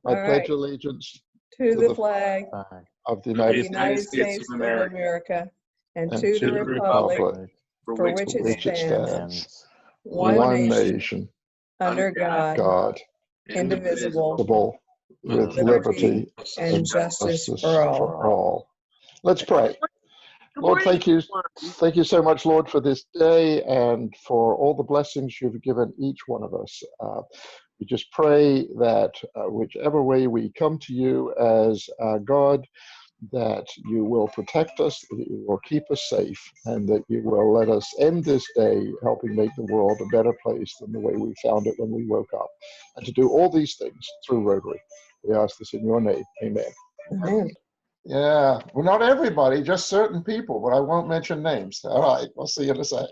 I pledge allegiance to the flag of the of the United United States States of America and and to the republic for for which which it stands, one one nation, nation, under God, God, indivisible, indivisible, with liberty and justice for all. all. Let's pray. Good Lord, morning, thank you. everyone. Thank you so much, Lord, for this day and for all the blessings you've given each one of us. We just pray that whichever way we come to you as God, that you will protect us, that you will keep us safe, and that you will let us end this day helping make the world a better place than the way we found it when we woke up. And to do all these things through Rotary. We ask this in your name. Amen. Amen. Yeah, well, not everybody, just certain people, but I won't mention names. All right, we'll see you in a sec.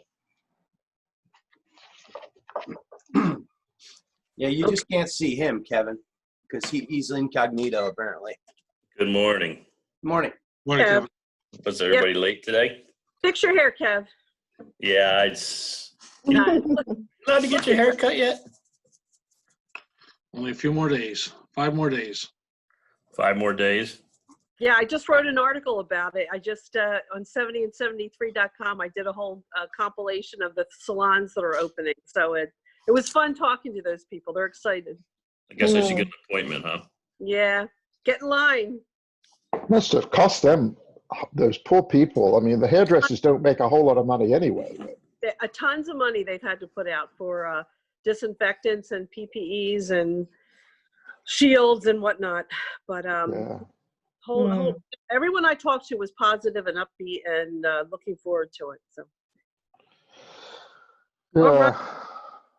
Yeah, you just can't see him, Kevin, because he's incognito apparently. Good morning. Good morning. Morning, Kev. Kevin. Was everybody late today? Fix your hair, Kev. Yeah, allowed to get your hair cut yet? Only a few more days. 5 more days. 5 more days. Yeah, I just wrote an article about it. I just, on 70and73.com, I did a whole compilation of the salons that are opening. So it was fun talking to those people. They're excited. I guess I should get an appointment, huh? Yeah, get in line. Must have cost them, those poor people. I mean, the hairdressers don't make a whole lot of money anyway. Tons of money they've had to put out for disinfectants and PPEs and shields and whatnot. But Yeah. everyone I talked to was positive and upbeat and looking forward to it. So. Yeah.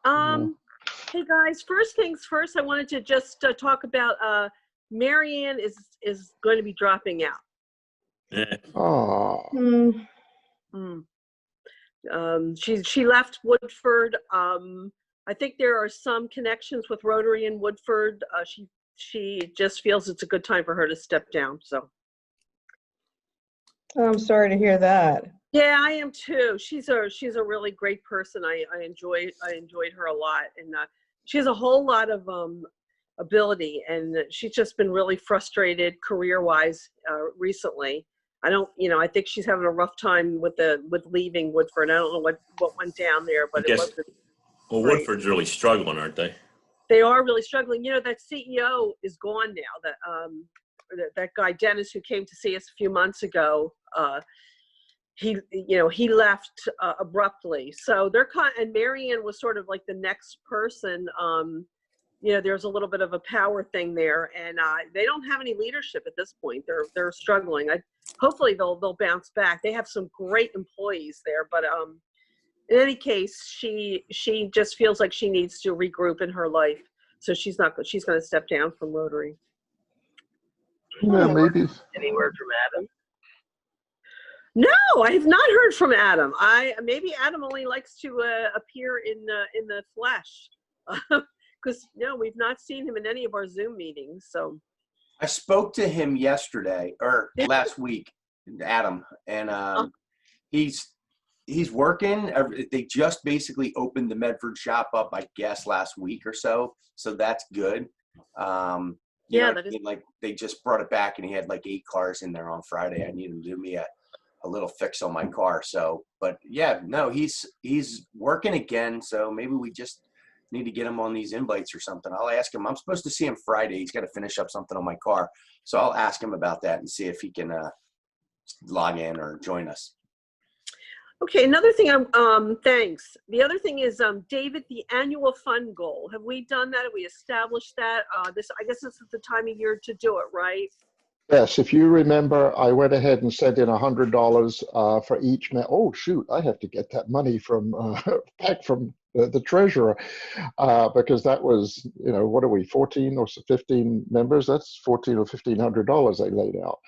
All right. Hey guys, first things first, I wanted to just talk about Marianne is going to be dropping out. Yeah. Oh. She left Woodford. I think there are some connections with Rotary in Woodford. She just feels it's a good time for her to step down. So. I'm sorry to hear that. Yeah, I am too. She's a really great person. I enjoyed her a lot, and she has a whole lot of ability, and she's just been really frustrated career-wise recently. I think she's having a rough time with leaving Woodford. I don't know what went down there, but it wasn't. Well, great. Woodford's really struggling, aren't they? They are really struggling. That CEO is gone now. That guy Dennis, who came to see us a few months ago, he left abruptly. So and Marianne was sort of like the next person. There's a little bit of a power thing there, and they don't have any leadership at this point. They're struggling. Hopefully they'll bounce back. They have some great employees there, but in any case, she just feels like she needs to regroup in her life. So she's going to step down from Rotary. Yeah, maybe. Any word from Adam? No, I have not heard from Adam. Maybe Adam only likes to appear in the flesh, because we've not seen him in any of our Zoom meetings. So I spoke to him yesterday or last week, Adam, and he's working. They just basically opened the Medford shop up, I guess, last week or so. So that's good. Like they just brought it back, and he had like 8 cars in there on Friday. I needed him to do me a little fix on my car. So, but yeah, no, he's working again. So maybe we just need to get him on these invites or something. I'll ask him. I'm supposed to see him Friday. He's got to finish up something on my car. So I'll ask him about that and see if he can log in or join us. Okay, another thing, thanks. The other thing is, David, the annual fund goal. Have we done that? Have we established that? I guess this is the time of year to do it, right? Yes, if you remember, I went ahead and sent in $100 for each. Oh shoot! I have to get that money from back from the treasurer because that was, what are we, 14 or 15 members? That's $1,400 or $1,500 I laid out.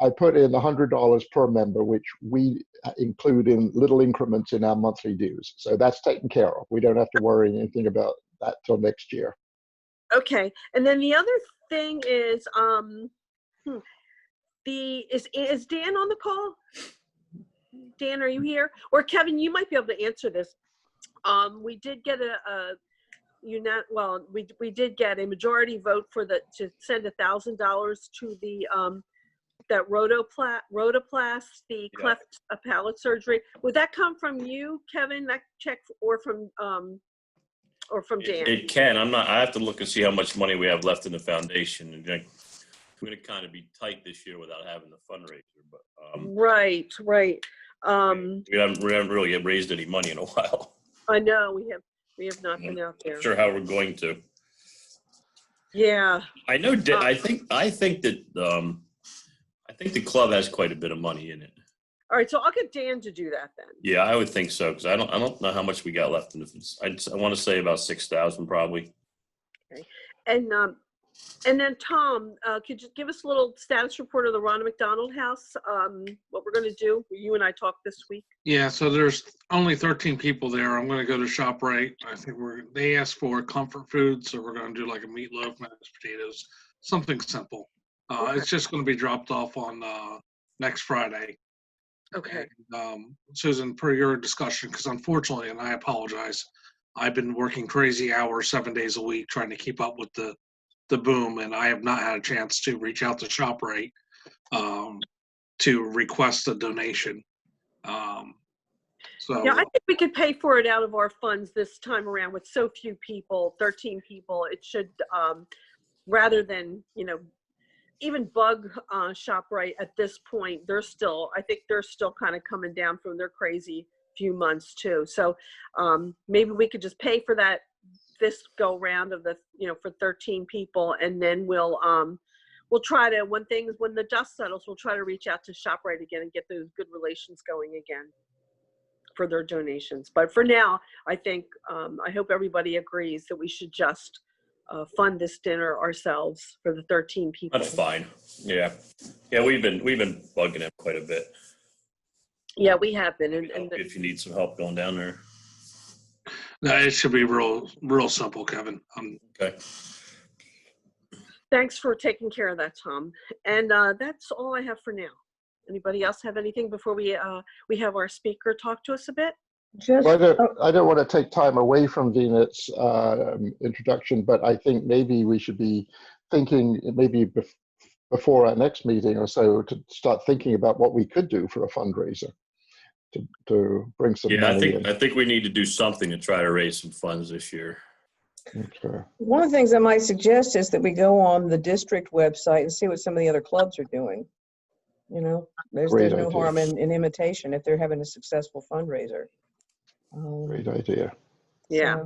I put in $100 per member, which we include in little increments in our monthly dues. So that's taken care of. We don't have to worry anything about that till next year. Okay, and then the other thing is, is Dan on the call? Dan, are you here? Or Kevin, you might be able to answer this. We did get well, we did get a majority vote to send $1,000 to the that rotoplast, the Yeah. cleft palate surgery. Would that come from you, Kevin? That check, or from Dan? It can. I have to look and see how much money we have left in the foundation. And we're going to kind of be tight this year without having the fundraiser. But Right. we haven't really raised any money in a while. I know we have not been out there. Not sure how we're going to. Yeah. I know. I think that I think the club has quite a bit of money in it. All right, so I'll get Dan to do that then. Yeah, I would think so, because I don't know how much we got left in the. I want to say about 6,000 probably. Okay. And then Tom, could you give us a little status report of the Ronald McDonald House? What we're going to do? You and I talked this week. Yeah, so there's only 13 people there. I'm going to go to ShopRite. I think they asked for comfort food, so we're going to do like a meatloaf, mashed potatoes, something simple. Okay. It's just going to be dropped off on next Friday. Okay. And, Susan, per your discussion, because unfortunately, and I apologize, I've been working crazy hours 7 days a week trying to keep up with the boom, and I have not had a chance to reach out to ShopRite to request a donation. So Yeah, I think we could pay for it out of our funds this time around with so few people, 13 people. It should, rather than, even bug ShopRite at this point, I think they're still kind of coming down from their crazy few months too. So maybe we could just pay for that this go round of the, for 13 people. And then we'll try to, when the dust settles, we'll try to reach out to ShopRite again and get those good relations going again for their donations. But for now, I think, I hope everybody agrees that we should just fund this dinner ourselves for the 13 people. That's fine. Yeah, we've been bugging him quite a bit. Yeah, we have been. And if you need some help going down there. no, it should be real simple, Kevin. Okay. Thanks for taking care of that, Tom. And that's all I have for now. Anybody else have anything before we have our speaker talk to us a bit? I don't want to take time away from Venet's introduction, but I think maybe we should be thinking maybe before our next meeting or so to start thinking about what we could do for a fundraiser to bring some money in. I think we need to do something to try to raise some funds this year. Okay. One of the things I might suggest is that we go on the district website and see what some of the other clubs are doing. There's no harm in imitation if they're having a successful fundraiser. Great idea. Yeah.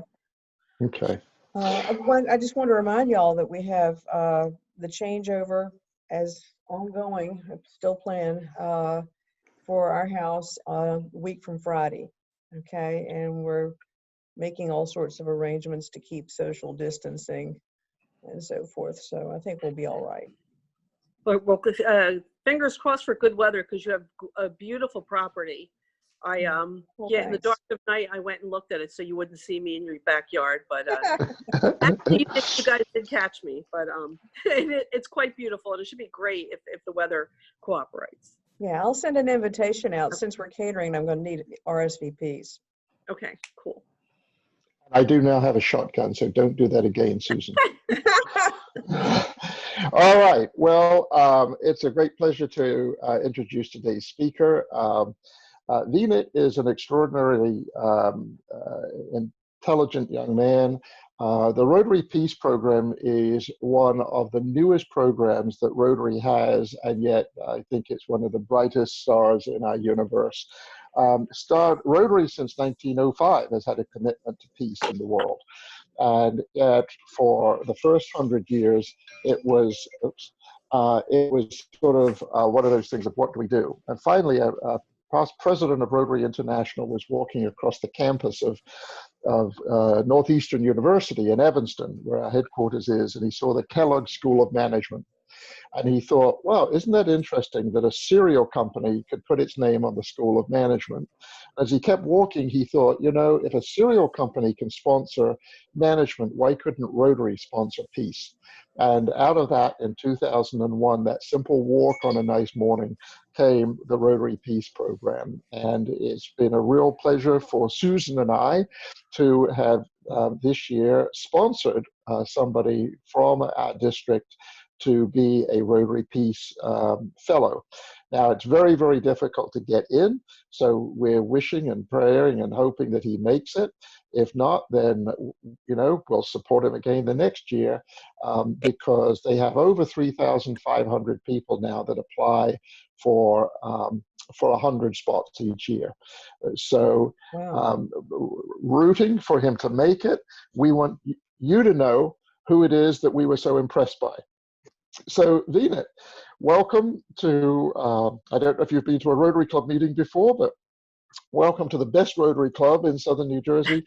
So, okay. I just want to remind y'all that we have the changeover as ongoing, still planned, for our house a week from Friday. Okay. And we're making all sorts of arrangements to keep social distancing and so forth. So I think we'll be all right. Well, fingers crossed for good weather, because you have a beautiful property. In the dark of night, I went and looked at it so you wouldn't see me in your backyard. But actually, you guys did catch me. But it's quite beautiful, and it should be great if the weather cooperates. Yeah, I'll send an invitation out. Since we're catering, I'm going to need RSVPs. Okay, cool. I do now have a shotgun, so don't do that again, Susan. All right. Well, it's a great pleasure to introduce today's speaker. Venet is an extraordinarily intelligent young man. The Rotary Peace Program is one of the newest programs that Rotary has, and yet I think it's one of the brightest stars in our universe. Rotary since 1905 has had a commitment to peace in the world. And yet for the first 100 years, it was sort of one of those things of what do we do? And finally, past president of Rotary International was walking across the campus of Northeastern University in Evanston, where our headquarters is, and he saw the Kellogg School of Management. And he thought, well, isn't that interesting that a cereal company could put its name on the School of Management? As he kept walking, he thought, if a cereal company can sponsor management, why couldn't Rotary sponsor peace? And out of that, in 2001, that simple walk on a nice morning, came the Rotary Peace Program. And it's been a real pleasure for Susan and I to have this year sponsored somebody from our district to be a Rotary Peace Fellow. Now, it's very, very difficult to get in, so we're wishing and praying and hoping that he makes it. If not, then, we'll support him again the next year, because they have over 3,500 people now that apply for 100 spots each year. So Wow. rooting for him to make it. We want you to know who it is that we were so impressed by. So Vina, welcome to, I don't know if you've been to a Rotary Club meeting before, but welcome to the best Rotary Club in Southern New Jersey.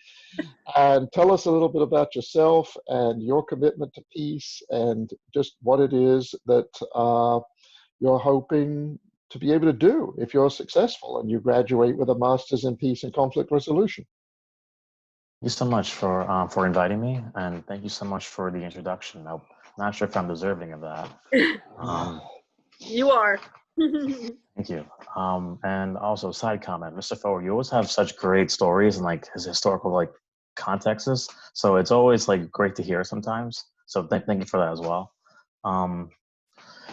And tell us a little bit about yourself and your commitment to peace and just what it is that you're hoping to be able to do if you're successful and you graduate with a master's in peace and conflict resolution. Thank you so much for inviting me, and thank you so much for the introduction. I'm not sure if I'm deserving of that. You are. Thank you. And also, side comment, Mr. Forward, you always have such great stories and like his historical like contexts. So it's always like great to hear sometimes. So thank you for that as well.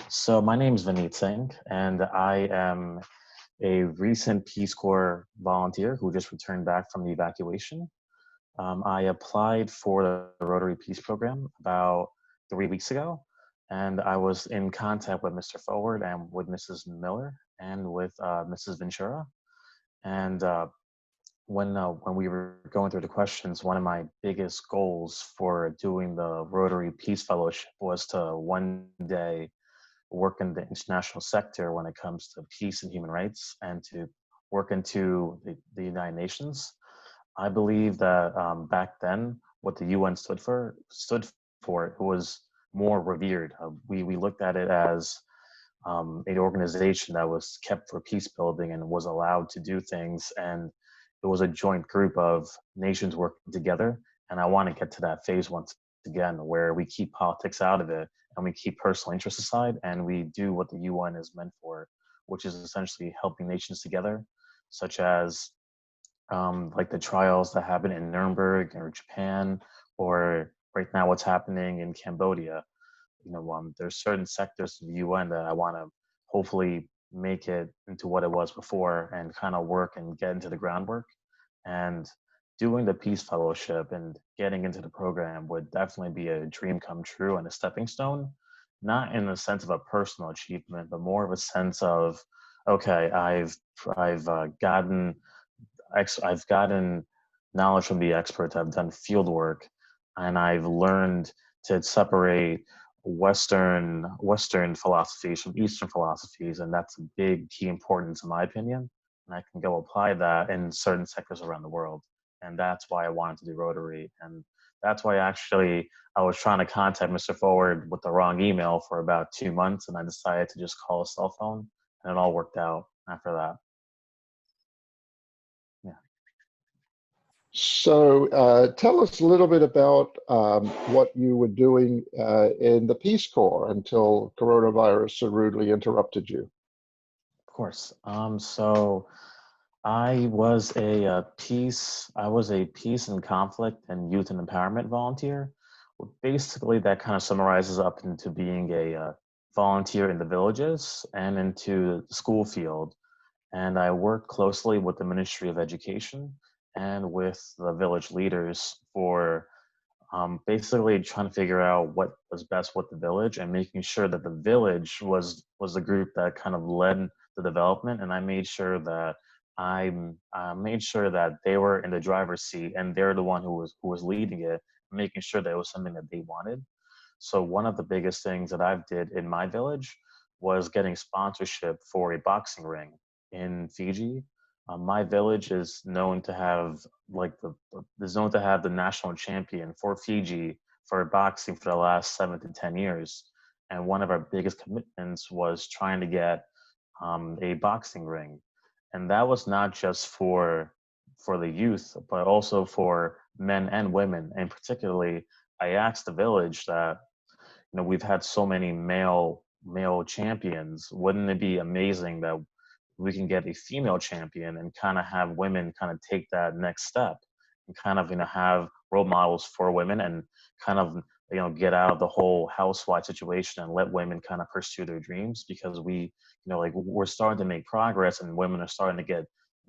So my name is Vineet Singh, and I am a recent Peace Corps volunteer who just returned back from the evacuation. I applied for the Rotary Peace Program about 3 weeks ago, and I was in contact with Mr. Forward and with Mrs. Miller and with Mrs. Ventura. And when we were going through the questions, one of my biggest goals for doing the Rotary Peace Fellowship was to one day work in the international sector when it comes to peace and human rights, and to work into the United Nations. I believe that back then, what the UN stood for, it was more revered. We looked at it as an organization that was kept for peace building and was allowed to do things, and it was a joint group of nations working together. And I want to get to that phase once again, where we keep politics out of it and we keep personal interests aside, and we do what the UN is meant for, which is essentially helping nations together, such as like the trials that happen in Nuremberg or Japan, or right now what's happening in Cambodia. There's certain sectors of the UN that I want to hopefully make it into what it was before and kind of work and get into the groundwork. And doing the Peace Fellowship and getting into the program would definitely be a dream come true and a stepping stone, not in the sense of a personal achievement, but more of a sense of, okay, I've gotten knowledge from the experts. I've done field work, and I've learned to separate Western philosophies from Eastern philosophies, and that's a big key importance in my opinion. And I can go apply that in certain sectors around the world, and that's why I wanted to do Rotary, and that's why actually I was trying to contact Mr. Forward with the wrong email for about 2 months, and I decided to just call his cell phone, and it all worked out after that. So tell us a little bit about what you were doing in the Peace Corps until coronavirus so rudely interrupted you. Of course. So I was a peace and conflict and youth and empowerment volunteer. Basically, that kind of summarizes up into being a volunteer in the villages and into the school field. And I worked closely with the Ministry of Education and with the village leaders for basically trying to figure out what was best with the village and making sure that the village was the group that kind of led the development. And I made sure that they were in the driver's seat and they're the one who was leading it, making sure that it was something that they wanted. So one of the biggest things that I've did in my village was getting sponsorship for a boxing ring in Fiji. My village is known to have the national champion for Fiji for boxing for the last 7 to 10 years. And one of our biggest commitments was trying to get a boxing ring. And that was not just for the youth, but also for men and women. And particularly, I asked the village that, we've had so many male champions. Wouldn't it be amazing that we can get a female champion and kind of have women kind of take that next step? and kind of, have role models for women and kind of, get out of the whole housewife situation and let women kind of pursue their dreams, because we, like, we're starting to make progress and women are starting to get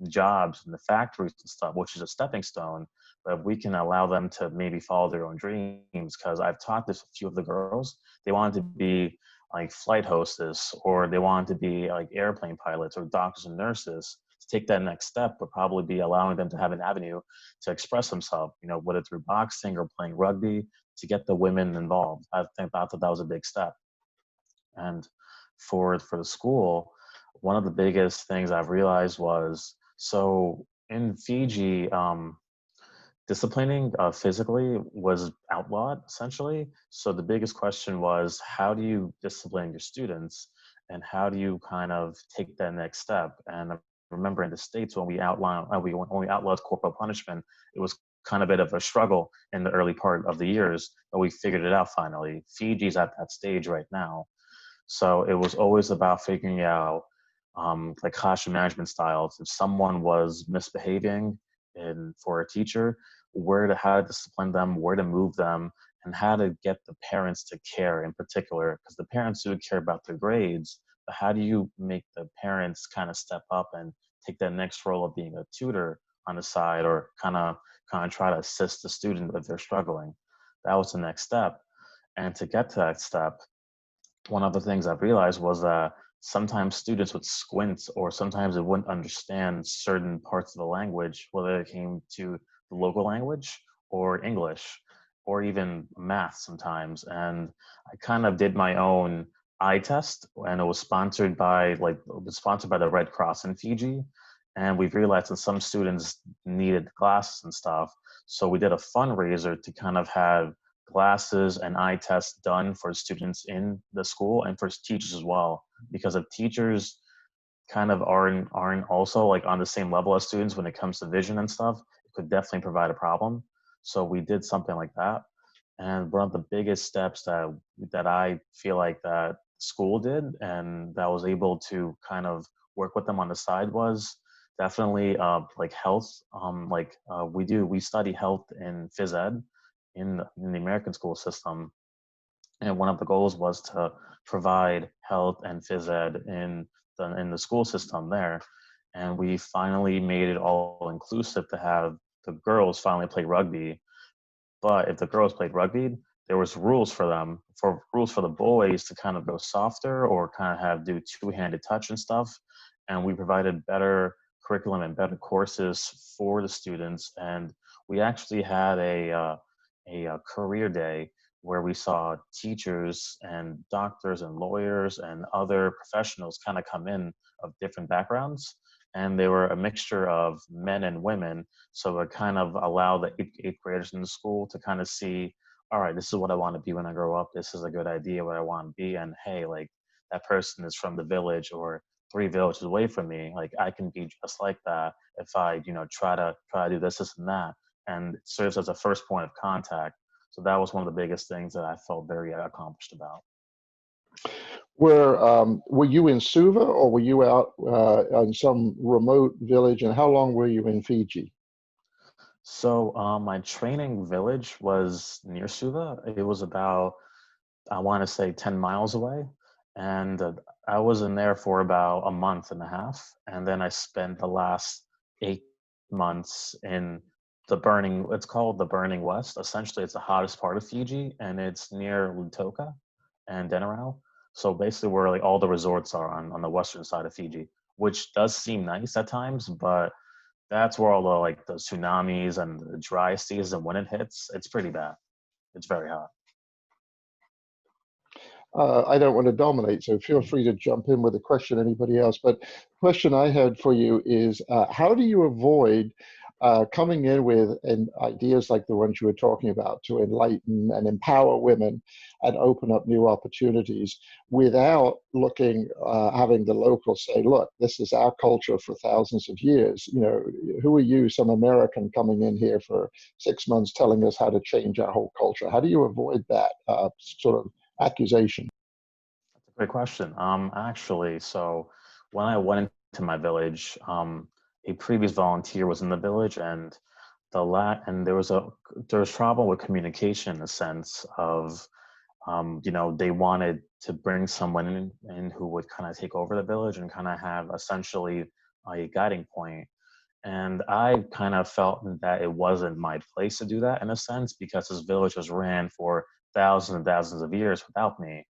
jobs in the factories and stuff, which is a stepping stone. But if we can allow them to maybe follow their own dreams, because I've talked to a few of the girls, they wanted to be like flight hostess, or they wanted to be like airplane pilots or doctors and nurses. To take that next step would probably be allowing them to have an avenue to express themselves, whether through boxing or playing rugby, to get the women involved. I thought that was a big step. And for the school, one of the biggest things I've realized was, so in Fiji, disciplining physically was outlawed, essentially. So the biggest question was, how do you discipline your students, and how do you kind of take that next step? And I remember in the States, when we outlawed corporal punishment, it was kind of a bit of a struggle in the early part of the years, but we figured it out finally. Fiji's at that stage right now. So it was always about figuring out like classroom management styles. If someone was misbehaving for a teacher, how to discipline them, where to move them, and how to get the parents to care in particular, because the parents do care about their grades, but how do you make the parents kind of step up and take that next role of being a tutor on the side, or kind of try to assist the student if they're struggling? That was the next step. And to get to that step, one of the things I've realized was that sometimes students would squint, or sometimes they wouldn't understand certain parts of the language, whether it came to the local language or English or even math sometimes. And I kind of did my own eye test, and it was sponsored by the Red Cross in Fiji. And we've realized that some students needed glasses and stuff. So we did a fundraiser to kind of have glasses and eye tests done for students in the school and for teachers as well. Because if teachers kind of aren't also like on the same level as students when it comes to vision and stuff, it could definitely provide a problem. So we did something like that. And one of the biggest steps that I feel like that school did, and that I was able to kind of work with them on the side, was definitely like health. We study health in phys ed in the American school system. And one of the goals was to provide health and phys ed in the school system there. And we finally made it all inclusive to have the girls finally play rugby. But if the girls played rugby, there was rules for them, rules for the boys to kind of go softer, or kind of do two-handed touch and stuff. And we provided better curriculum and better courses for the students. And we actually had a career day where we saw teachers and doctors and lawyers and other professionals kind of come in of different backgrounds. And they were a mixture of men and women. So it kind of allowed the eighth graders in the school to kind of see, all right, this is what I want to be when I grow up. This is a good idea what I want to be. And hey, like, that person is from the village or 3 villages away from me. Like, I can be just like that if I, try to do this and that. And it serves as a first point of contact. So that was one of the biggest things that I felt very accomplished about. Were you in Suva, or were you out in some remote village? And how long were you in Fiji? So my training village was near Suva. It was about, I want to say, 10 miles away. And I was in there for about a month and a half. And then I spent the last 8 months in it's called the Burning West. Essentially, it's the hottest part of Fiji, and it's near Lutoka and Denarau. So basically where like all the resorts are on the western side of Fiji, which does seem nice at times, but that's where all the tsunamis and the dry season, when it hits, it's pretty bad. It's very hot. I don't want to dominate, so feel free to jump in with a question, anybody else. But the question I had for you is, how do you avoid coming in with ideas like the ones you were talking about to enlighten and empower women and open up new opportunities without having the locals say, look, this is our culture for thousands of years. Who are you, some American coming in here for 6 months telling us how to change our whole culture? How do you avoid that sort of accusation? That's a great question. Actually, so when I went into my village, a previous volunteer was in the village, and and there was trouble with communication in the sense of, they wanted to bring someone in who would kind of take over the village and kind of have essentially a guiding point. And I kind of felt that it wasn't my place to do that in a sense, because this village was ran for thousands and thousands of years without me.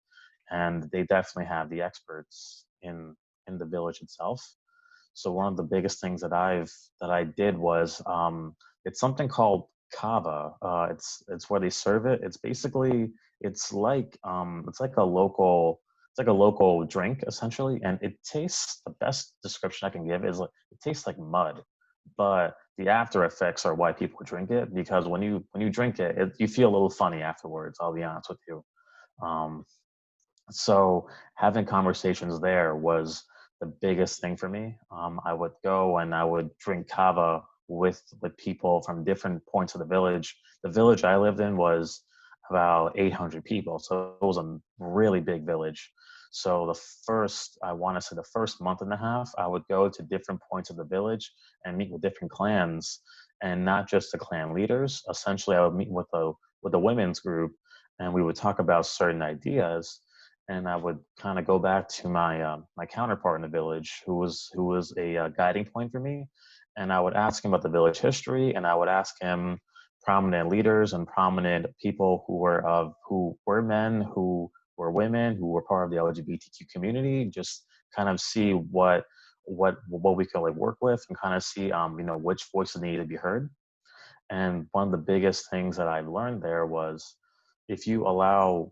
And they definitely have the experts in the village itself. So one of the biggest things that I did was, it's something called kava. It's where they serve it. It's basically it's like a local drink essentially, and it tastes, the best description I can give is like it tastes like mud, but the after effects are why people drink it, because when you drink it, you feel a little funny afterwards. I'll be honest with you. Um, so having conversations there was the biggest thing for me. I would go and I would drink kava with people from different points of the village. The village I lived in was about 800 people, so it was a really big village. So I want to say the first month and a half, I would go to different points of the village and meet with different clans, and not just the clan leaders. Essentially, I would meet with the women's group, and we would talk about certain ideas, and I would kind of go back to my counterpart in the village, who was a guiding point for me, and I would ask him about the village history, and I would ask him prominent leaders and prominent people who were men, who were women, who were part of the LGBTQ community, just kind of see what we could like work with, and kind of see which voices needed to be heard. And one of the biggest things that I learned there was, if you allow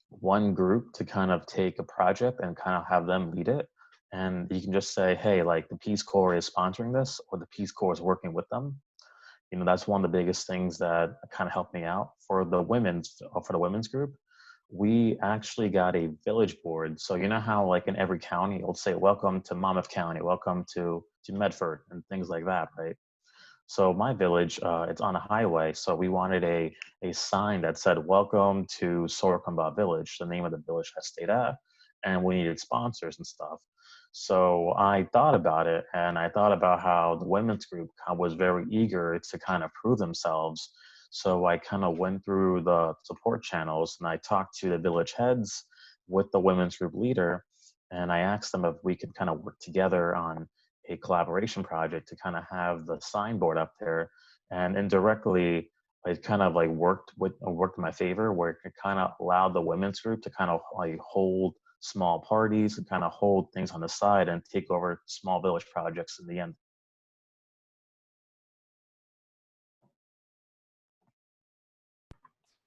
one group to kind of take a project and kind of have them lead it, and you can just say, hey, like the Peace Corps is sponsoring this, or the Peace Corps is working with them. That's one of the biggest things that kind of helped me out for the women's group. We actually got a village board. So you know how like in every county it'll say welcome to Monmouth County, welcome to Medford, and things like that, right? So my village, it's on a highway, so we wanted a sign that said "Welcome to Sorokamba Village," the name of the village I stayed at, and we needed sponsors and stuff. So I thought about it, and I thought about how the women's group was very eager to kind of prove themselves. So I kind of went through the support channels, and I talked to the village heads with the women's group leader, and I asked them if we could kind of work together on a collaboration project to kind of have the signboard up there. And indirectly, it kind of like worked in my favor, where it kind of allowed the women's group to kind of like hold small parties and kind of hold things on the side and take over small village projects in the end.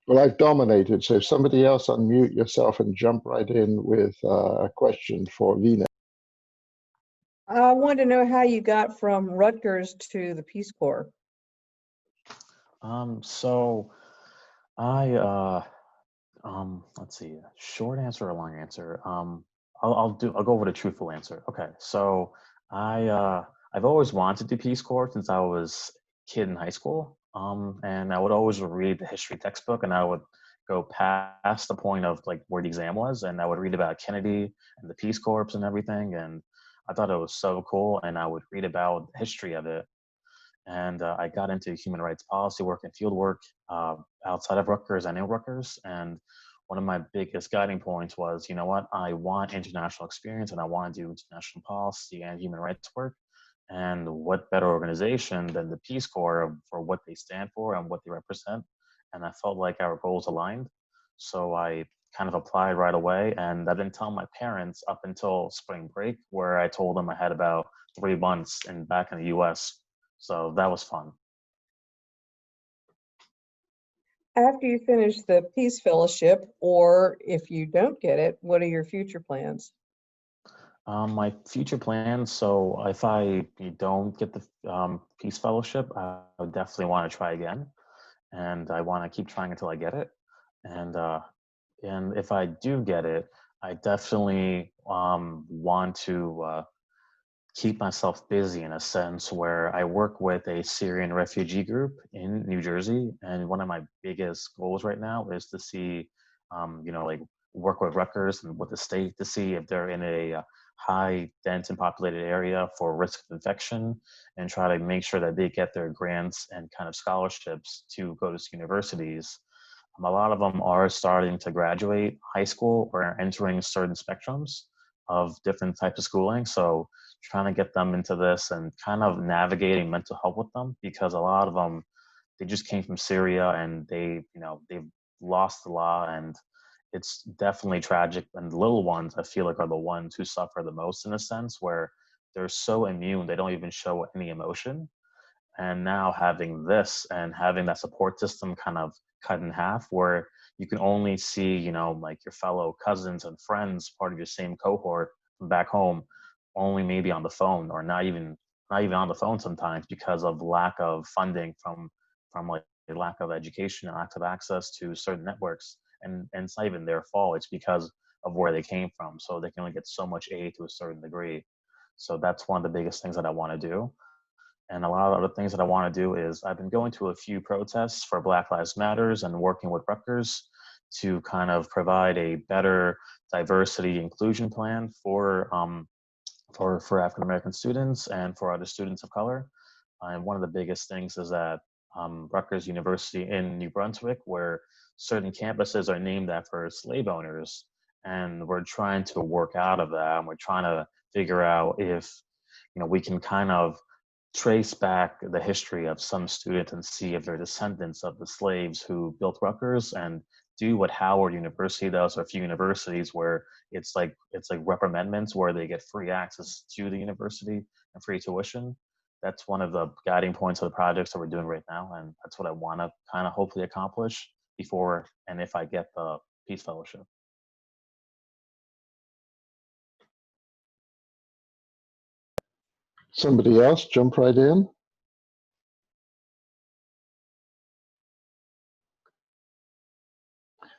Well, I've dominated, so somebody else unmute yourself and jump right in with a question for Lena. I wanted to know how you got from Rutgers to the Peace Corps. So I let's see, short answer or long answer. I'll go with a truthful answer. Okay, so I've always wanted to do Peace Corps since I was a kid in high school. And I would always read the history textbook, and I would go past the point of like where the exam was, and I would read about Kennedy and the Peace Corps and everything, and I thought it was so cool, and I would read about the history of it. And I got into human rights policy work and field work outside of Rutgers and in Rutgers. And one of my biggest guiding points was, you know what, I want international experience, and I want to do international policy and human rights work. And what better organization than the Peace Corps for what they stand for and what they represent? And I felt like our goals aligned. So I kind of applied right away. And I didn't tell my parents up until spring break, where I told them I had about 3 months back in the US. So that was fun. After you finish the Peace Fellowship, or if you don't get it, what are your future plans? My future plans. So if I don't get the Peace Fellowship, I would definitely want to try again, and I want to keep trying until I get it. And if I do get it, I definitely want to keep myself busy in a sense, where I work with a Syrian refugee group in New Jersey, and one of my biggest goals right now is to see, like work with Rutgers and with the state to see if they're in a high dense and populated area for risk of infection, and try to make sure that they get their grants and kind of scholarships to go to universities. A lot of them are starting to graduate high school or entering certain spectrums of different types of schooling. So trying to get them into this and kind of navigating mental health with them, because a lot of them, they just came from Syria and they've lost a lot, and it's definitely tragic. And the little ones, I feel like, are the ones who suffer the most, in a sense, where they're so immune, they don't even show any emotion. And now having this and having that support system kind of cut in half, where you can only see, like your fellow cousins and friends, part of your same cohort from back home, only maybe on the phone, or not even on the phone sometimes, because of lack of funding from like the lack of education and lack of access to certain networks. And it's not even their fault, it's because of where they came from, so they can only get so much aid to a certain degree. So that's one of the biggest things that I want to do. And a lot of other things that I want to do is, I've been going to a few protests for Black Lives Matters and working with Rutgers to kind of provide a better diversity inclusion plan for African American students and for other students of color. And one of the biggest things is that Rutgers University in New Brunswick, where certain campuses are named after slave owners, and we're trying to work out of that, and we're trying to figure out if we can kind of trace back the history of some students and see if they're descendants of the slaves who built Rutgers, and do what Howard University does, or a few universities, where it's like rep amendments where they get free access to the university and free tuition. That's one of the guiding points of the projects that we're doing right now, and that's what I want to kind of hopefully accomplish before and if I get the Peace Fellowship. Somebody else jump right in.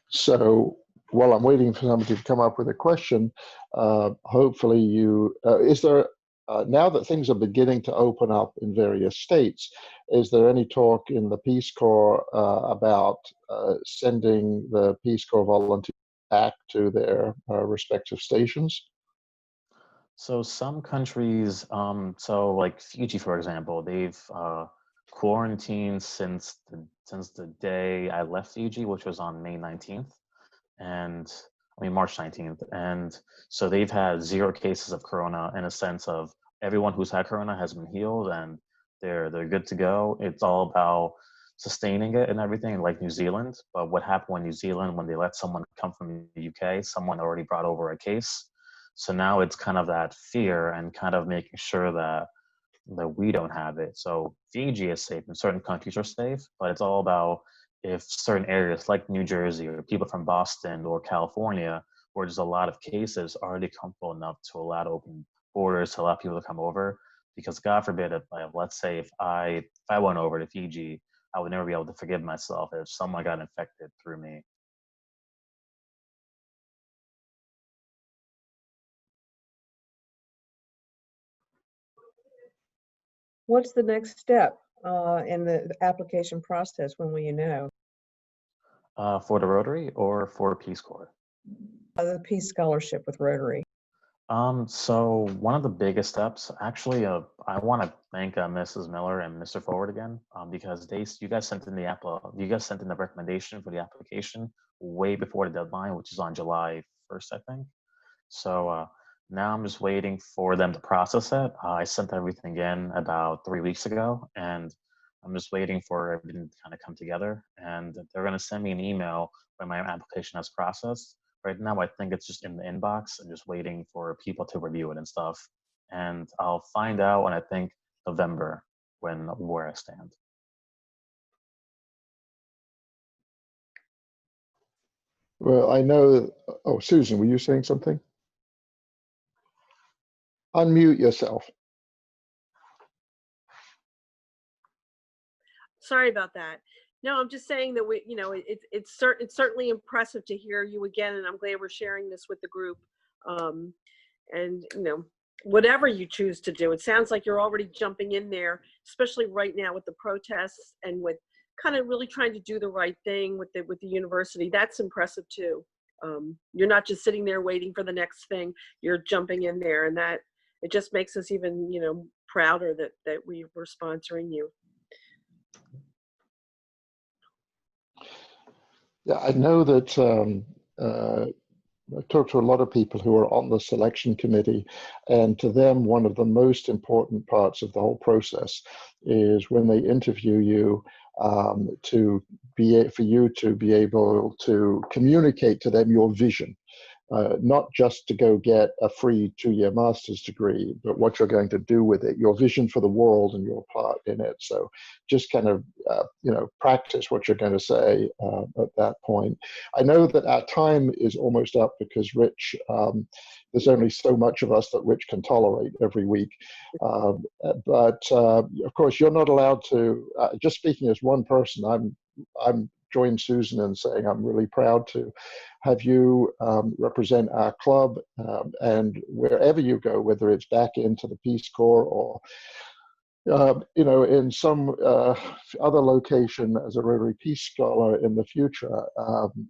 So while I'm waiting for somebody to come up with a question, hopefully is there, now that things are beginning to open up in various states, is there any talk in the Peace Corps about sending the Peace Corps volunteers back to their respective stations? So some countries, so like Fiji, for example, they've quarantined since the day I left Fiji, which was on May 19th, and March 19th. And so they've had 0 cases of corona, in a sense of everyone who's had corona has been healed and they're good to go. It's all about sustaining it and everything, like New Zealand. But what happened when New Zealand, when they let someone come from the UK, someone already brought over a case. So now it's kind of that fear and kind of making sure that we don't have it. So Fiji is safe and certain countries are safe, but it's all about if certain areas like New Jersey or people from Boston or California, where there's a lot of cases, are already comfortable enough to allow to open borders to allow people to come over. Because God forbid, if let's say if I went over to Fiji, I would never be able to forgive myself if someone got infected through me. What's the next step in the application process? When will you know? For the Rotary or for Peace Corps? The Peace Scholarship with Rotary. So one of the biggest steps, actually, I want to thank Mrs. Miller and Mr. Forward again, because you guys sent in the recommendation for the application way before the deadline, which is on July 1st, I think. So now I'm just waiting for them to process it. I sent everything in about 3 weeks ago, and I'm just waiting for everything to kind of come together. And they're going to send me an email when my application has processed. Right now, I think it's just in the inbox and just waiting for people to review it and stuff. And I'll find out when I think November where I stand. Well, I know, oh, Susan, were you saying something? Unmute yourself. Sorry about that. No, I'm just saying that it's certainly impressive to hear you again, and I'm glad we're sharing this with the group. And whatever you choose to do, it sounds like you're already jumping in there, especially right now with the protests and with kind of really trying to do the right thing with the university. That's impressive too. you're not just sitting there waiting for the next thing, you're jumping in there, and that it just makes us even, prouder that we were sponsoring you. Yeah, I know that I've talked to a lot of people who are on the selection committee, and to them, one of the most important parts of the whole process is when they interview you, for you to be able to communicate to them your vision. Not just to go get a free 2-year master's degree, but what you're going to do with it, your vision for the world and your part in it. So just kind of, practice what you're going to say at that point. I know that our time is almost up because Rich, there's only so much of us that Rich can tolerate every week. But of course, you're not allowed to, just speaking as one person, I'm join Susan in saying I'm really proud to have you represent our club, and wherever you go, whether it's back into the Peace Corps or in some other location as a Rotary Peace Scholar in the future.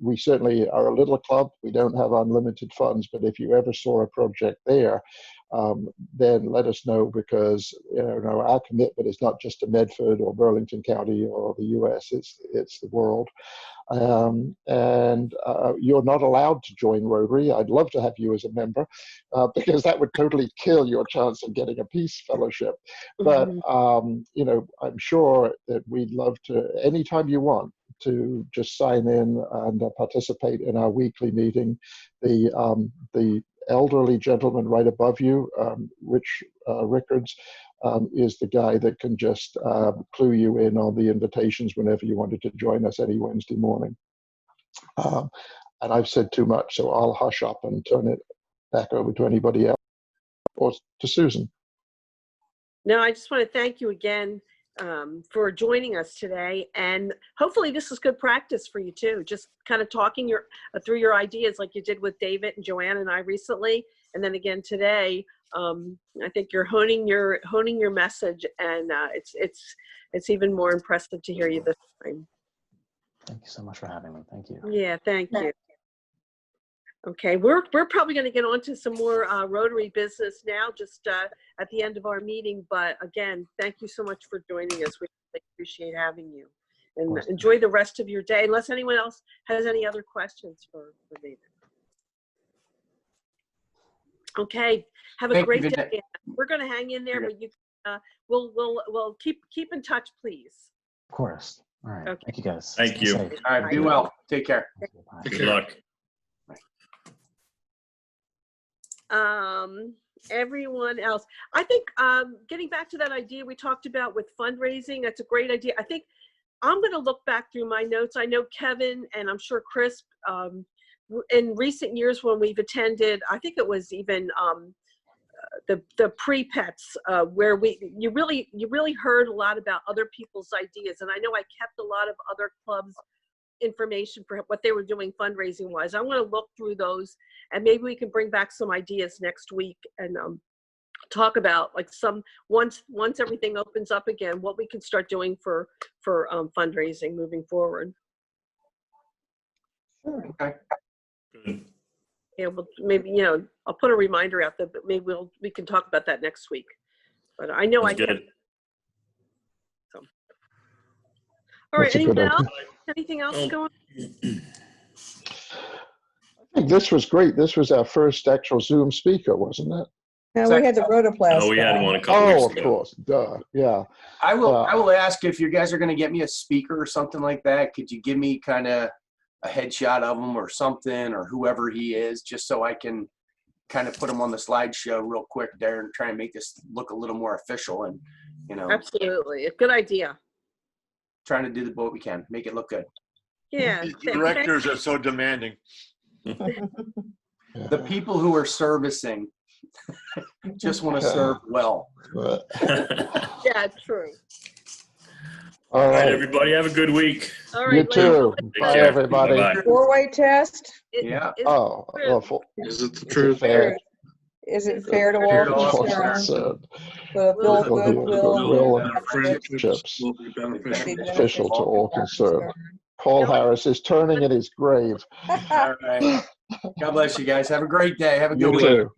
We certainly are a little club. We don't have unlimited funds, but if you ever saw a project there, then let us know, because our commitment is not just to Medford or Burlington County or the U.S. It's the world. And you're not allowed to join Rotary. I'd love to have you as a member, because that would totally kill your chance of getting a peace fellowship. But I'm sure that we'd love to, anytime you want, to just sign in and participate in our weekly meeting. The elderly gentleman right above you, Rich Rickards, is the guy that can just clue you in on the invitations whenever you wanted to join us any Wednesday morning. And I've said too much, so I'll hush up and turn it back over to anybody else, or to Susan. No, I just want to thank you again for joining us today, and hopefully this is good practice for you too. Just kind of talking through your ideas like you did with David and Joanne and I recently, and then again today. I think you're honing your message, and it's even more impressive to hear you this time. Thank you so much for having me. Thank you. Yeah, thank you. Okay, we're probably going to get on to some more Rotary business now, just at the end of our meeting. But again, thank you so much for joining us. We really appreciate having you, and enjoy the rest of your day. Unless anyone else has any other questions for David. Okay, have a great day. We're going to hang in there, but you, we'll keep in touch, please. Of course. All right. Okay. Thank you, guys. Thank you. All right. Be well. Take care. Good luck. Everyone else, I think, getting back to that idea we talked about with fundraising, that's a great idea. I think I'm going to look back through my notes. I know Kevin and I'm sure Chris, in recent years when we've attended, I think it was even the pre-pets, where you really heard a lot about other people's ideas. And I know I kept a lot of other clubs' information for what they were doing fundraising wise. I'm going to look through those, and maybe we can bring back some ideas next week and talk about, like, once everything opens up again, what we can start doing for fundraising moving forward. Okay. Good. Yeah, well, maybe, I'll put a reminder out there, but maybe we can talk about that next week. But I know I kept. So. All right. Anything else going? I think this was great. This was our first actual Zoom speaker, wasn't it? No, we had the Rotoplas. Oh, we had one a couple weeks ago. Of course. Duh. Yeah. I will ask if you guys are going to get me a speaker or something like that. Could you give me kind of a headshot of him or something, or whoever he is, just so I can kind of put him on the slideshow real quick there and try and make this look a little more official, and Absolutely, a good idea. Trying to do what we can, make it look good. Yeah. Directors are so demanding. The people who are servicing just want to serve well. Yeah, true. All right, everybody, have a good week. All right. You too. Bye, everybody. Bye-bye. 4-way test. Yeah. Is it the truth? Is it fair to all concerned? The bill of goodwill and friendships Will be beneficial. beneficial to all concerned. Paul Harris is turning in his grave. All right. God bless you guys. Have a great day. Have a good You week. too.